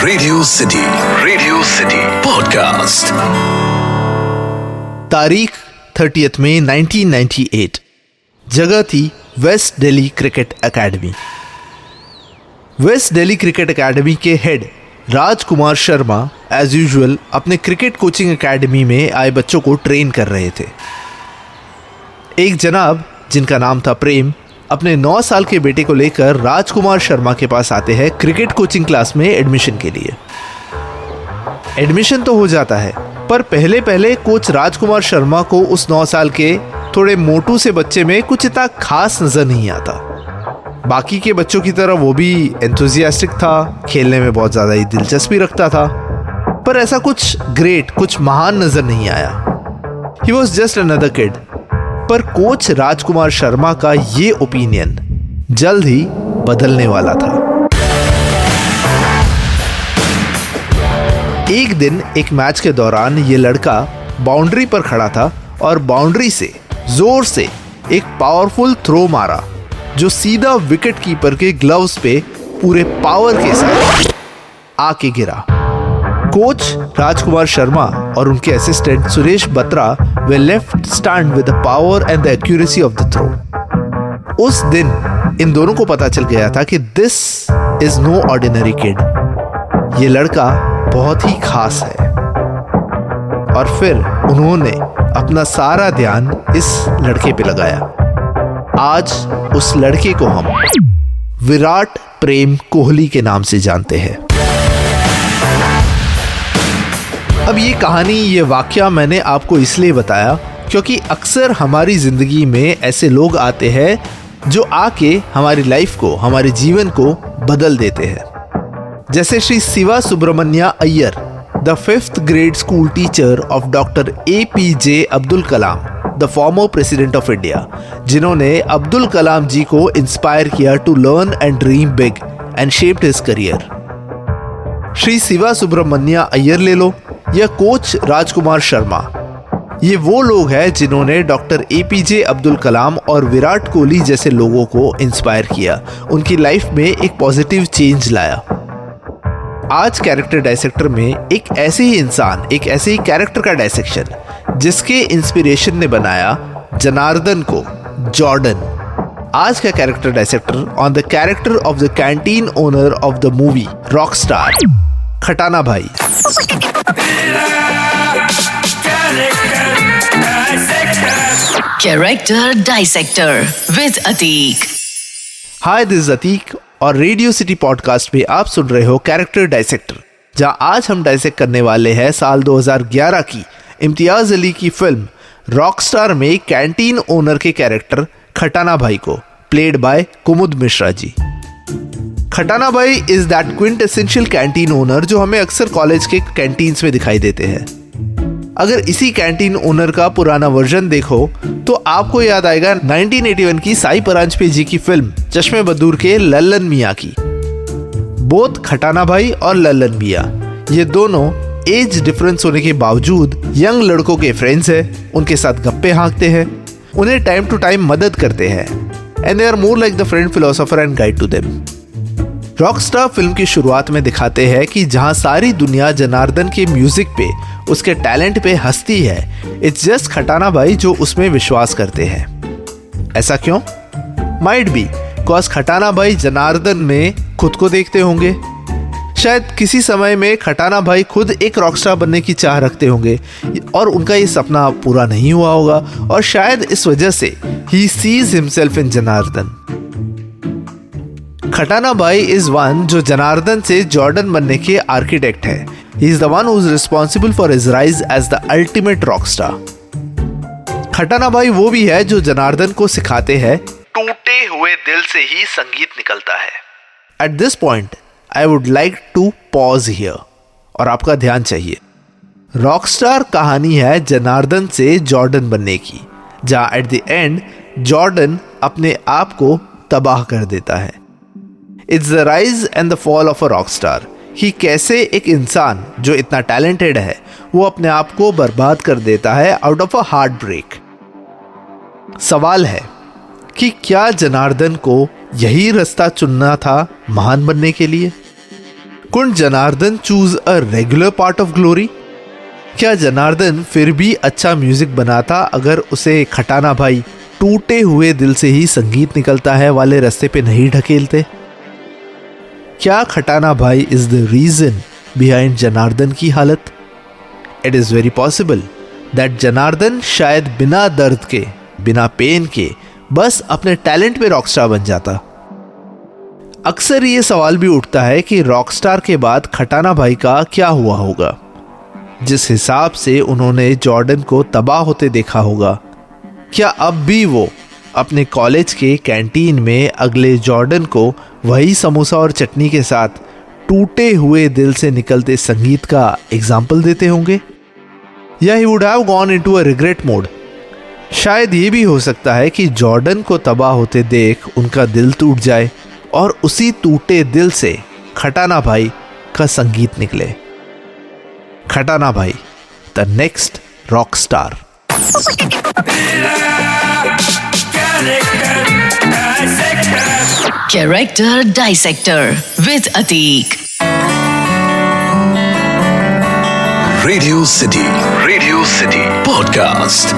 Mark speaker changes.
Speaker 1: Radio city podcast.
Speaker 2: तारीख 30 मई 1998। जगह थी west Delhi cricket academy. West Delhi cricket academy के head Rajkumar Sharma as usual अपने क्रिकेट कोचिंग एकेडमी में आए बच्चों को ट्रेन कर रहे थे। एक जनाब जिनका नाम था प्रेम अपने 9 साल के बेटे को लेकर राजकुमार शर्मा के पास आते हैं क्रिकेट कोचिंग क्लास में एडमिशन के लिए। एडमिशन तो हो जाता है, पर पहले पहले कोच राजकुमार शर्मा को उस 9 साल के थोड़े मोटू से बच्चे में कुछ इतना खास नजर नहीं आता। बाकी के बच्चों की तरह वो भी एंथुजियास्टिक था, खेलने में बहुत ज्यादा ही दिलचस्पी रखता था, पर ऐसा कुछ ग्रेट, कुछ महान नजर नहीं आया। He was just another kid. पर कोच राजकुमार शर्मा का ये ओपिनियन जल्द ही बदलने वाला था। एक दिन एक मैच के दौरान ये लड़का बाउंड्री पर खड़ा था और बाउंड्री से जोर से एक पावरफुल थ्रो मारा जो सीधा विकेट कीपर के ग्लव्स पे पूरे पावर के साथ आके गिरा। कोच राजकुमार शर्मा और उनके असिस्टेंट सुरेश बत्रा वे left stunned with the power and the accuracy of the throw. उस दिन इन दोनों को पता चल गया था कि this is no ordinary kid, ये लड़का बहुत ही खास है। और फिर उन्होंने अपना सारा ध्यान इस लड़के पे लगाया। आज उस लड़के को हम विराट प्रेम कोहली के नाम से जानते हैं। अब ये कहानी, ये वाकया मैंने आपको इसलिए बताया क्योंकि अक्सर हमारी जिंदगी में ऐसे लोग आते हैं जो आके हमारी लाइफ को, हमारे जीवन को बदल देते हैं। जैसे Shri Shiva Subramanya Iyer, the 5th grade school teacher of doctor APJ Abdul Kalam, the former president of India, जिन्होंने अब्दुल कलाम जी को इंस्पायर किया to learn and dream big and shaped his career. Shri Shiva Subramanya Iyer ले लो या कोच राजकुमार शर्मा, ये वो लोग हैं जिन्होंने डॉक्टर APJ अब्दुल कलाम और विराट कोहली जैसे लोगों को इंस्पायर किया, उनकी लाइफ में एक पॉजिटिव चेंज लाया। आज कैरेक्टर डायसेक्टर में एक ऐसे ही इंसान, एक ऐसे ही कैरेक्टर का डायसेक्शन जिसके इंस्पिरेशन ने बनाया जनार्दन को जॉर्डन। आज का character dissector on the character of the canteen owner of the movie Rockstar, Khatana भाई।
Speaker 3: Character dissector with Atiq.
Speaker 2: Hi, this is Atiq और रेडियो सिटी पॉडकास्ट में आप सुन रहे हो कैरेक्टर डायसेक्टर, जहां आज हम डायसेक्ट करने वाले हैं साल 2011 की इम्तियाज अली की फिल्म रॉकस्टार में कैंटीन ओनर के कैरेक्टर खटाना भाई को, प्लेड बाय कुमुद मिश्रा जी। खटाना भाई is that quintessential canteen owner जो हमें अक्सर कॉलेज के कैंटीन्स में दिखाई देते हैं। अगर इसी कैंटीन ओनर का पुराना वर्जन देखो तो आपको याद आएगा 1981 की साई परांजपे जी की फिल्म चश्मे बदूर के लल्लन मियां की। बोथ खटाना भाई और लल्लन मियां, ये दोनों एज डिफरेंस होने के बावजूद यंग लड़कों के फ्रेंड्स हैं, उनके साथ गप्पे हाँकते हैं, उन्हें टाइम टू टाइम मदद करते हैं and they are more like the friend philosopher and guide to them. Rockstar film की शुरुआत में दिखाते हैं कि जहां सारी दुनिया जनार्दन के म्यूजिक पे, उसके टैलेंट पे हंसती है, इट्स जस्ट खटाना भाई जो उसमें विश्वास करते हैं। ऐसा क्यों? माइट बी कॉज खटाना भाई जनार्दन में खुद को देखते होंगे। शायद किसी समय में खटाना भाई खुद एक रॉकस्टार बनने की चाह रखते होंगे और उनका ये सपना पूरा नहीं हुआ होगा, और शायद इस वजह से he sees himself in Janardan. Khatana भाई इज वन जो जनार्दन से जॉर्डन बनने के आर्किटेक्ट है। He is the one who is responsible for his rise as the ultimate rockstar. Khatana भाई वो भी है जो जनार्दन को सिखाते हैं टूटे हुए दिल से ही संगीत निकलता है। At this point I would like to pause here और आपका ध्यान चाहिए। रॉकस्टार कहानी है जनार्दन से जॉर्डन बनने की, जहां एट द एंड जॉर्डन अपने आप को तबाह कर देता है। It's the rise and the fall of a Rockstar, कि कैसे एक इंसान जो इतना टैलेंटेड है वो अपने आप को बर्बाद कर देता है out of a heartbreak. सवाल है कि क्या जनार्दन को यही रास्ता चुनना था महान बनने के लिए? Could Janardan choose a regular part of glory? क्या जनार्दन फिर भी अच्छा म्यूजिक बनाता अगर उसे खटाना भाई टूटे हुए दिल से ही संगीत निकलता है वाले रास्ते पे नहीं ढकेलते? क्या खटाना भाई is the reason behind Janardan की हालत? It is very possible that Janardan शायद बिना दर्द के, बिना पेन के, बस अपने टैलेंट पे रॉकस्टार बन जाता। अक्सर ये सवाल भी उठता है कि रॉकस्टार के बाद खटाना भाई का क्या हुआ होगा। जिस हिसाब से उन्होंने जॉर्डन को तबाह होते देखा होगा, क्या अब भी वो अपने कॉलेज के कैंटीन में अगले जॉर्डन को वही समोसा और चटनी के साथ टूटे हुए दिल से निकलते संगीत का एग्जाम्पल देते होंगे? या he would have gone into a regret mode? शायद ये भी हो सकता है कि जॉर्डन को तबाह होते देख उनका दिल टूट जाए और उसी टूटे दिल से खटाना भाई का संगीत निकले। खटाना भाई, the next rock star.
Speaker 3: Character Dissector with Atik.
Speaker 1: Radio City Podcast.